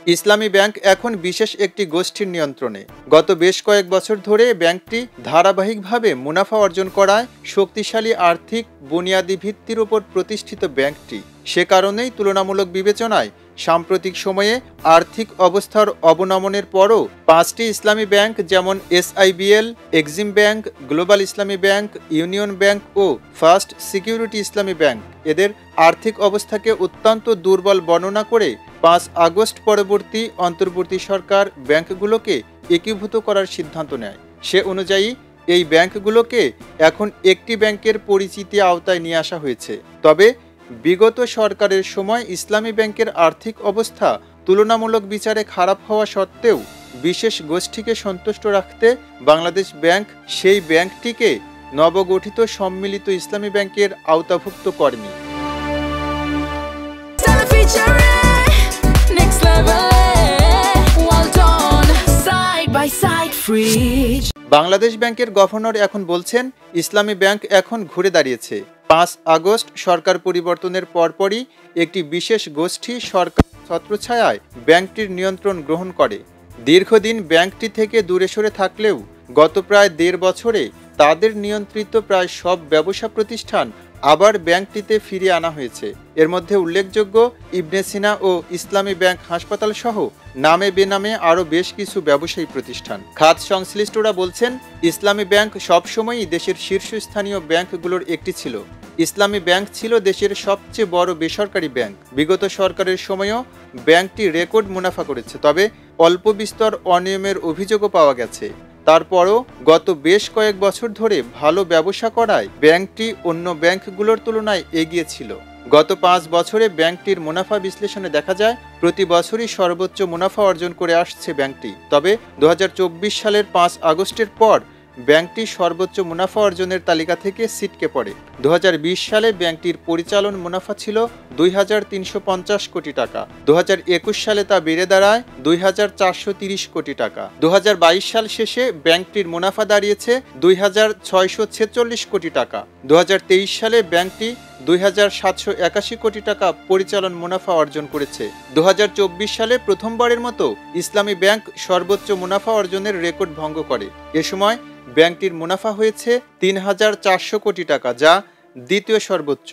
ইসলামী bank এখন বিশেষ একটি গোষ্ঠীর নিয়ন্ত্রণে। গত বেশ কয়েক বছর ধরে ব্যাংকটি ধারাবাহিকভাবে মুনাফা অর্জন করায় শক্তিশালী আর্থিক বুনিয়াদী ভিত্তির উপর প্রতিষ্ঠিত ব্যাংকটি। সে কারণেই তুলনামূলক বিবেচনায় সাম্প্রতিক সময়ে আর্থিক অবস্থার অবনমনের পরও 5টি ইসলামী ব্যাংক যেমন SIBL, এক্সিম ব্যাংক, গ্লোবাল ইসলামী ব্যাংক, ইউনিয়ন ব্যাংক ও ফার্স্ট সিকিউরিটি ইসলামী ব্যাংক এদের আর্থিক অবস্থাকে অত্যন্ত দুর্বল বর্ণনা করে 5 আগস্ট পরবর্তী অন্তর্বর্তী সরকার ব্যাংকগুলোকে একীভূত করার সিদ্ধান্ত নেয়। সে অনুযায়ী এই ব্যাংকগুলোকে এখন একটি ব্যাংকের পরিচিতি আওতায় নিয়ে আসা হয়েছে। তবে বিগত সরকারের সময় ইসলামী ব্যাংকের আর্থিক অবস্থা তুলনামূলক বিচারে খারাপ হওয়া সত্ত্বেও বিশেষ গোষ্ঠীকে সন্তুষ্ট রাখতে বাংলাদেশ ব্যাংক সেই ব্যাংকটিকে নবগঠিত সম্মিলিত ইসলামী ব্যাংকের আওতাভুক্ত করেনি। বাংলাদেশ ব্যাংকের গভর্নর এখন বলছেন, ইসলামী ব্যাংক এখন ঘুরে দাঁড়িয়েছে। 5 আগস্ট সরকার পরিবর্তনের পরপরই একটি বিশেষ গোষ্ঠী সরকার ছত্রছায়ায় ব্যাংকটির নিয়ন্ত্রণ গ্রহণ করে। দীর্ঘদিন ব্যাংকটি থেকে দূরে সরে থাকলেও গত প্রায় 1.5 বছরে তাদের নিয়ন্ত্রিত প্রায় সব ব্যবসা প্রতিষ্ঠান আবার ব্যাংকটিতে ফিরিয়ে আনা হয়েছে। এর মধ্যে উল্লেখযোগ্য ইবনে সিনা ও ইসলামী ব্যাংক হাসপাতাল সহ নামে বেনামে আরও বেশ কিছু ব্যবসায়ী প্রতিষ্ঠান। খাত সংশ্লিষ্টরা বলছেন, ইসলামী ব্যাংক সবসময়ই দেশের শীর্ষস্থানীয় ব্যাংকগুলোর একটি ছিল। ইসলামী ব্যাংক ছিল দেশের সবচেয়ে বড় বেসরকারি ব্যাংক। বিগত সরকারের সময়ও ব্যাংকটি রেকর্ড মুনাফা করেছে, তবে অল্প বিস্তর অনিয়মের অভিযোগও পাওয়া গেছে। তারপরও গত বেশ কয়েক বছর ধরে ভালো ব্যবসা করায় ব্যাংকটি অন্য ব্যাংকগুলোর তুলনায় এগিয়ে ছিল। গত 5 বছরে ব্যাংকটির মুনাফা বিশ্লেষণে দেখা যায়, প্রতি বছরই সর্বোচ্চ মুনাফা অর্জন করে আসছে ব্যাংকটি। তবে 2024 সালের 5 আগস্টের পর ব্যাংকটি সর্বোচ্চ মুনাফা অর্জনের তালিকা থেকে ছিটকে পড়ে। 2020 সালে ব্যাংকটির পরিচালন মুনাফা ছিল 2,350 কোটি টাকা। 2021 সালে তা বেড়ে দাঁড়ায় 2,430 কোটি টাকা। 2022 সাল শেষে ব্যাংকটির মুনাফা দাঁড়িয়েছে 2,646 কোটি টাকা। 2023 সালে ব্যাংকটি 2,781 কোটি টাকা পরিচালন মুনাফা অর্জন করেছে। 2024 সালে প্রথমবারের মতো ইসলামী ব্যাংক সর্বোচ্চ মুনাফা অর্জনের রেকর্ড ভঙ্গ করে। এ সময় ব্যাংকটির মুনাফা হয়েছে 3,400 কোটি টাকা, যা দ্বিতীয় সর্বোচ্চ।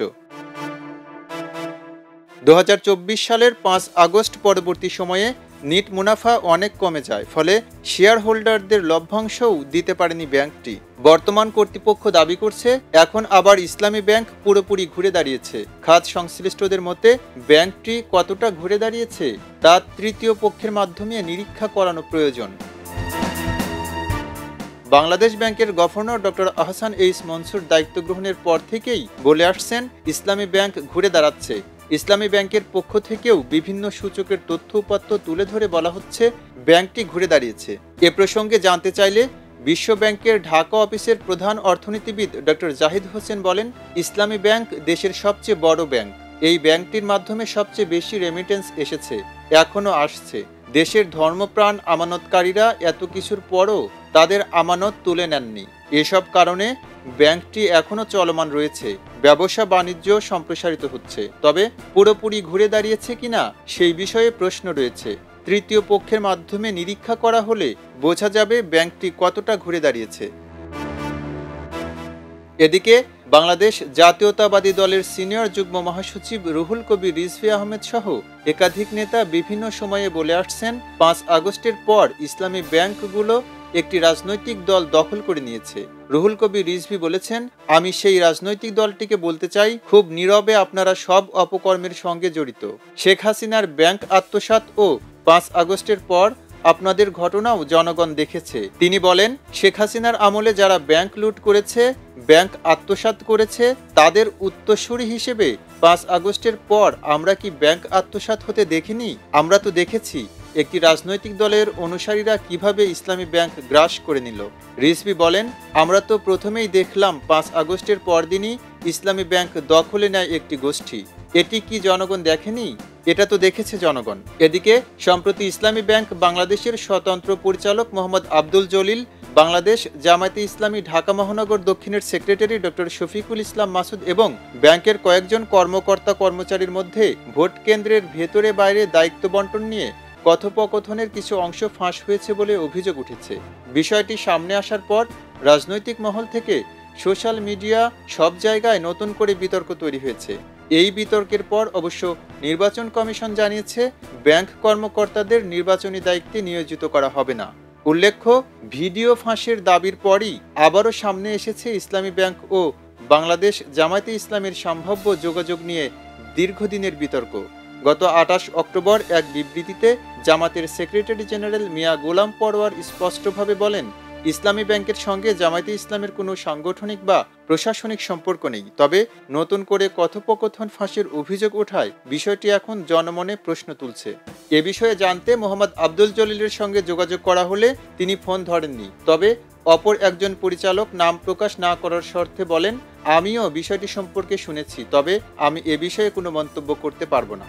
2024 সালের 5 আগস্ট পরবর্তী সময়ে নিট মুনাফা অনেক কমে যায়, ফলে শেয়ার হোল্ডারদের লভ্যাংশও দিতে পারেনি ব্যাংকটি। বর্তমান কর্তৃপক্ষ দাবি করছে, এখন আবার ইসলামী ব্যাংক পুরোপুরি ঘুরে দাঁড়িয়েছে। খাত সংশ্লিষ্টদের মতে ব্যাংকটি কতটা ঘুরে দাঁড়িয়েছে তা তৃতীয় পক্ষের মাধ্যমে নিরীক্ষা করানো প্রয়োজন। বাংলাদেশ ব্যাংকের governor doctor Ahsan H Mansur দায়িত্ব গ্রহণের পর থেকেই বলে আসছেন, ইসলামী ব্যাংক ঘুরে দাঁড়াচ্ছে। ইসলামী ব্যাংকের পক্ষ থেকেও বিভিন্ন সূচকের তথ্য উপাত্ত তুলে ধরে বলা হচ্ছে, ব্যাংকটি ঘুরে দাঁড়িয়েছে। এ প্রসঙ্গে জানতে চাইলে বিশ্ব ব্যাংকের ঢাকা অফিসের প্রধান অর্থনীতিবিদ ডক্টর জাহিদ হোসেন বলেন, ইসলামী ব্যাংক দেশের সবচেয়ে বড় ব্যাংক। এই ব্যাংকটির মাধ্যমে সবচেয়ে বেশি রেমিটেন্স এসেছে, এখনও আসছে। দেশের ধর্মপ্রাণ আমানতকারীরা এত কিছুর পরও তাদের আমানত তুলে নেননি। এসব কারণে ব্যাংকটি এখনও চলমান রয়েছে, ব্যবসা বাণিজ্য সম্প্রসারিত হচ্ছে। তবে পুরোপুরি ঘুরে দাঁড়িয়েছে কিনা সেই বিষয়ে প্রশ্ন রয়েছে। তৃতীয় পক্ষের মাধ্যমে নিরীক্ষা করা হলে বোঝা যাবে ব্যাংকটি কতটা ঘুরে দাঁড়িয়েছে। এদিকে বাংলাদেশ জাতীয়তাবাদী দলের সিনিয়র যুগ্ম মহাসচিব রুহুল কবির রিজভী আহমেদ সহ একাধিক নেতা বিভিন্ন সময়ে বলে আসছেন, 5 আগস্টের পর ইসলামী ব্যাংকগুলো একটি রাজনৈতিক দল দখল করে নিয়েছে। রুহুল কবির রিজভী বলেছেন, আমি সেই রাজনৈতিক দলটিকে বলতে চাই, খুব নীরবে আপনারা সব অপকর্মের সঙ্গে জড়িত। শেখ হাসিনার ব্যাংক আত্মসাৎ ও 5 আগস্টের পর আপনাদের ঘটনাও জনগণ দেখেছে। তিনি বলেন, শেখ হাসিনার আমলে যারা ব্যাংক লুট করেছে, ব্যাংক আত্মসাৎ করেছে, তাদের উত্তরসূরি হিসেবে 5 আগস্টের পর আমরা কি ব্যাংক আত্মসাৎ হতে দেখিনি? আমরা তো দেখেছি একটি রাজনৈতিক দলের অনুসারীরা কিভাবে ইসলামী ব্যাংক গ্রাস করে নিল। রিজভী বলেন, আমরা তো প্রথমেই দেখলাম 5 আগস্টের পরদিনই ইসলামী ব্যাংক দখলে নেয় একটি গোষ্ঠী। এটি কি জনগণ দেখেনি? এটা তো দেখেছে জনগণ। এদিকে সম্প্রতি ইসলামী ব্যাংক বাংলাদেশের স্বতন্ত্র পরিচালক মোহাম্মদ আব্দুল জলিল, বাংলাদেশ জামায়াতে ইসলামী ঢাকা মহানগর দক্ষিণের সেক্রেটারি ডক্টর শফিকুল ইসলাম মাসুদ এবং ব্যাংকের কয়েকজন কর্মকর্তা কর্মচারীর মধ্যে ভোট কেন্দ্রের ভেতরে বাইরে দায়িত্ব বন্টন নিয়ে কথোপকথনের কিছু অংশ ফাঁস হয়েছে বলে অভিযোগ উঠেছে। বিষয়টি সামনে আসার পর রাজনৈতিক মহল থেকে সোশ্যাল মিডিয়া সব জায়গায় নতুন করে বিতর্ক তৈরি হয়েছে। এই বিতর্কের পর অবশ্য নির্বাচন কমিশন জানিয়েছে ব্যাংক কর্মকর্তাদের নির্বাচনী দায়িত্বে নিয়োজিত করা হবে না। উল্লেখ্য, ভিডিও ফাঁসের দাবির পরই আবারও সামনে এসেছে ইসলামী ব্যাংক ও বাংলাদেশ জামায়াতে ইসলামীর সম্ভাব্য যোগাযোগ নিয়ে দীর্ঘদিনের বিতর্ক। গত 28 অক্টোবর এক বিবৃতিতে জামাতের সেক্রেটারি জেনারেল মিয়া গোলাম পরওয়ার স্পষ্টভাবে বলেন, ইসলামী ব্যাংকের সঙ্গে জামায়াতে ইসলামের কোনো সাংগঠনিক বা প্রশাসনিক সম্পর্ক নেই। তবে নতুন করে কথোপকথন ফাঁসের অভিযোগ ওঠায় বিষয়টি এখন জনমনে প্রশ্ন তুলছে। এ বিষয়ে জানতে মোহাম্মদ আব্দুল জলিলের সঙ্গে যোগাযোগ করা হলে তিনি ফোন ধরেননি। তবে অপর একজন পরিচালক নাম প্রকাশ না করার শর্তে বলেন, আমিও বিষয়টি সম্পর্কে শুনেছি, তবে আমি এ বিষয়ে কোনো মন্তব্য করতে পারবো না।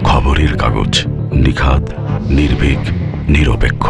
খবরের কাগজ, নিখাত, নির্ভীক, নিরপেক্ষ।